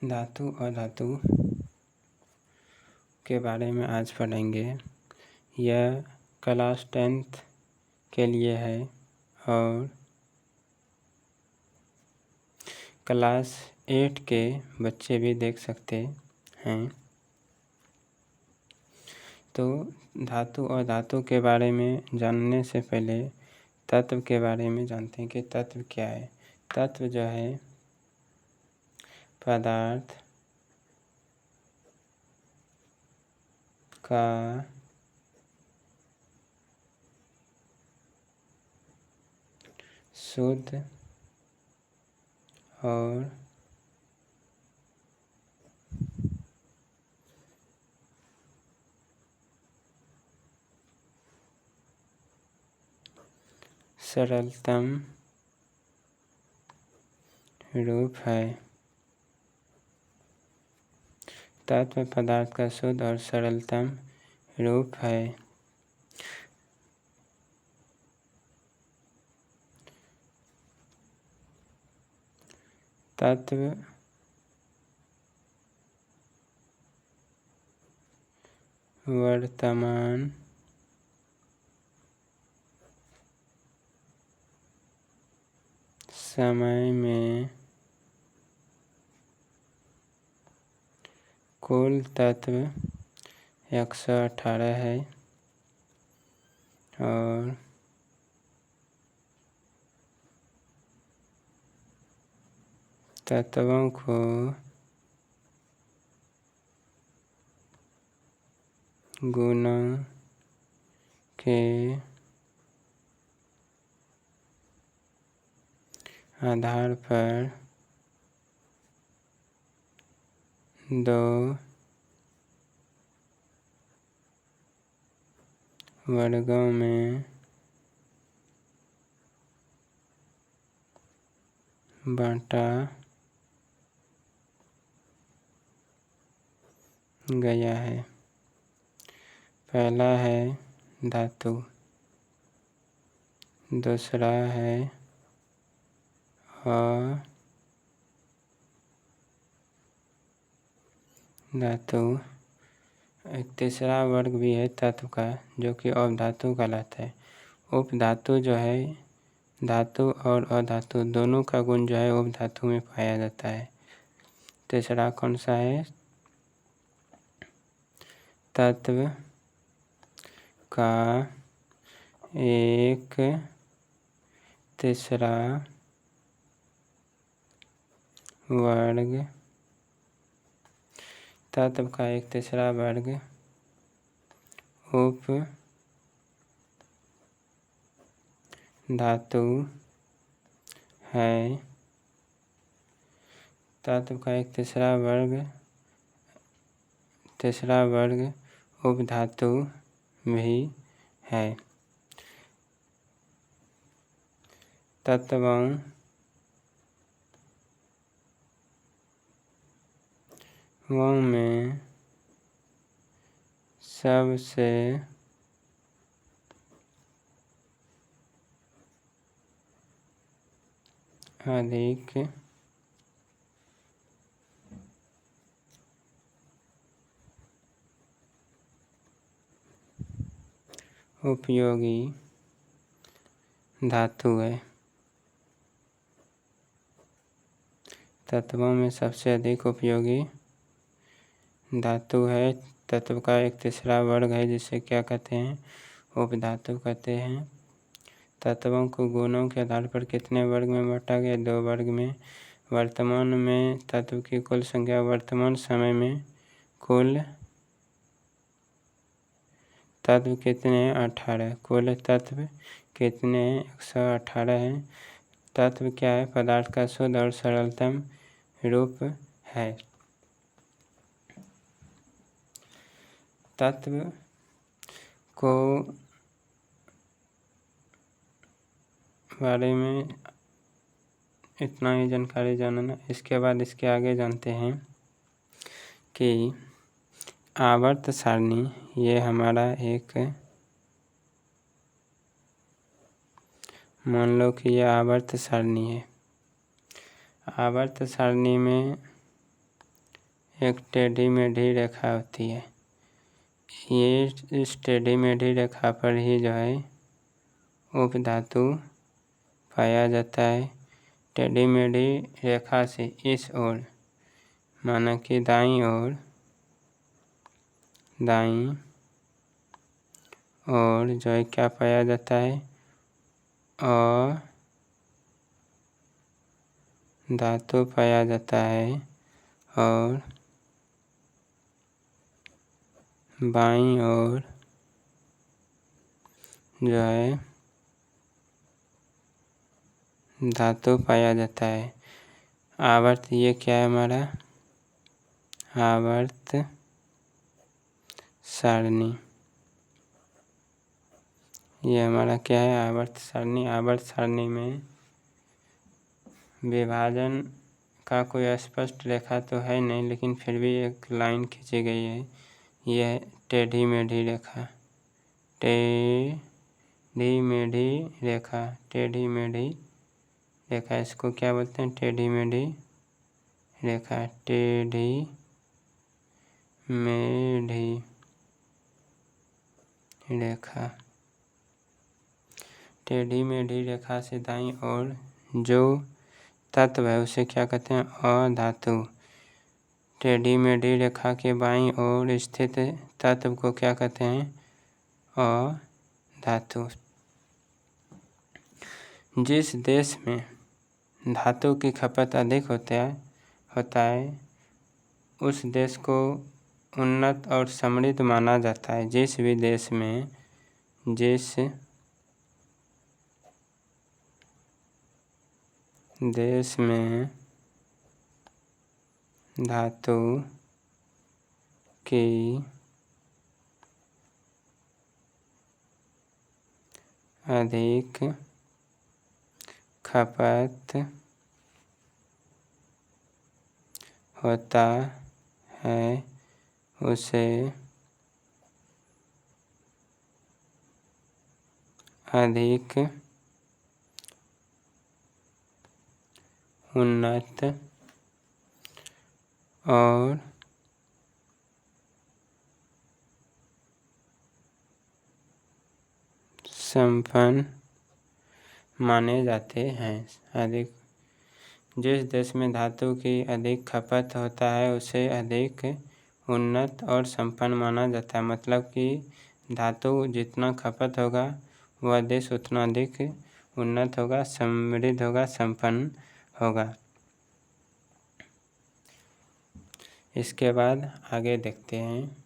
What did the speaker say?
धातु और धातु के बारे में आज पढ़ेंगे। यह क्लास 10th के लिए है और क्लास 8 के बच्चे भी देख सकते हैं। तो धातु और धातु के बारे में जानने से पहले तत्व के बारे में जानते हैं कि तत्व क्या है। तत्व जो है पदार्थ का शुद्ध और सरलतम रूप है। तत्व पदार्थ का शुद्ध और सरलतम रूप है। तत्व वर्तमान समय में कुल तत्व 118 है और तत्वों को गुणों के आधार पर दो वर्गों में बांटा गया है। पहला है धातु, दूसरा है अधातु। एक तीसरा वर्ग भी है तत्व का जो कि अपधातु कहलाता है। उपधातु जो है धातु और अधातु दोनों का गुण जो है उपधातु में पाया जाता है। तीसरा कौन सा है? तत्व का एक तीसरा वर्ग, तत्व का एक तीसरा वर्ग उप धातु है। तत्व का एक तीसरा वर्ग उपधातु भी है। तत्वों में सबसे अधिक उपयोगी धातु है। तत्वों में सबसे अधिक उपयोगी धातु है। तत्व का एक तीसरा वर्ग है जिसे क्या कहते हैं? उपधातु कहते हैं। तत्वों को गुणों के आधार पर कितने वर्ग में बांटा गया? 2 वर्ग में। वर्तमान में तत्व की कुल संख्या, वर्तमान समय में कुल तत्व कितने हैं? 18। कुल तत्व कितने हैं? 118 हैं। तत्व क्या है? पदार्थ का शुद्ध और सरलतम रूप है। तत्व को बारे में इतना ही जानकारी जानना। इसके बाद इसके आगे जानते हैं कि आवर्त सारणी, ये हमारा एक, मान लो कि यह आवर्त सारणी है। आवर्त सारणी में एक टेढ़ी मेढ़ी रेखा होती है। ये इस टेढ़ी मेढ़ी रेखा पर ही जो है उपधातु पाया जाता है। टेढ़ी मेढ़ी रेखा से इस ओर माना कि दाईं ओर जो है क्या पाया जाता है, अ धातु पाया जाता है और बाईं ओर जो है धातु पाया जाता है। आवर्त ये क्या है हमारा, आवर्त सारणी। ये हमारा क्या है, आवर्त सारणी। आवर्त सारणी में विभाजन का कोई स्पष्ट रेखा तो है नहीं, लेकिन फिर भी एक लाइन खींची गई है। यह टेढ़ी मेढ़ी रेखा, टेढ़ी मेढ़ी रेखा, टेढ़ी मेढ़ी रेखा, इसको क्या बोलते हैं, टेढ़ी मेढ़ी रेखा, टेढ़ी मेढ़ी रेखा। टेढ़ी मेढ़ी रेखा से दाईं ओर जो तत्व है उसे क्या कहते हैं, अधातु। टेढ़ी मेढ़ी रेखा के बाईं ओर स्थित तत्व को क्या कहते हैं, अधातु। जिस देश में धातु की खपत अधिक होता है उस देश को उन्नत और समृद्ध माना जाता है। जिस भी देश में धातु की अधिक खपत होता है उसे अधिक उन्नत और संपन्न माने जाते हैं। अधिक, जिस देश में धातु की अधिक खपत होता है उसे अधिक उन्नत और संपन्न माना जाता है। मतलब कि धातु जितना खपत होगा वह देश उतना अधिक उन्नत होगा, समृद्ध होगा, संपन्न होगा। इसके बाद आगे देखते हैं।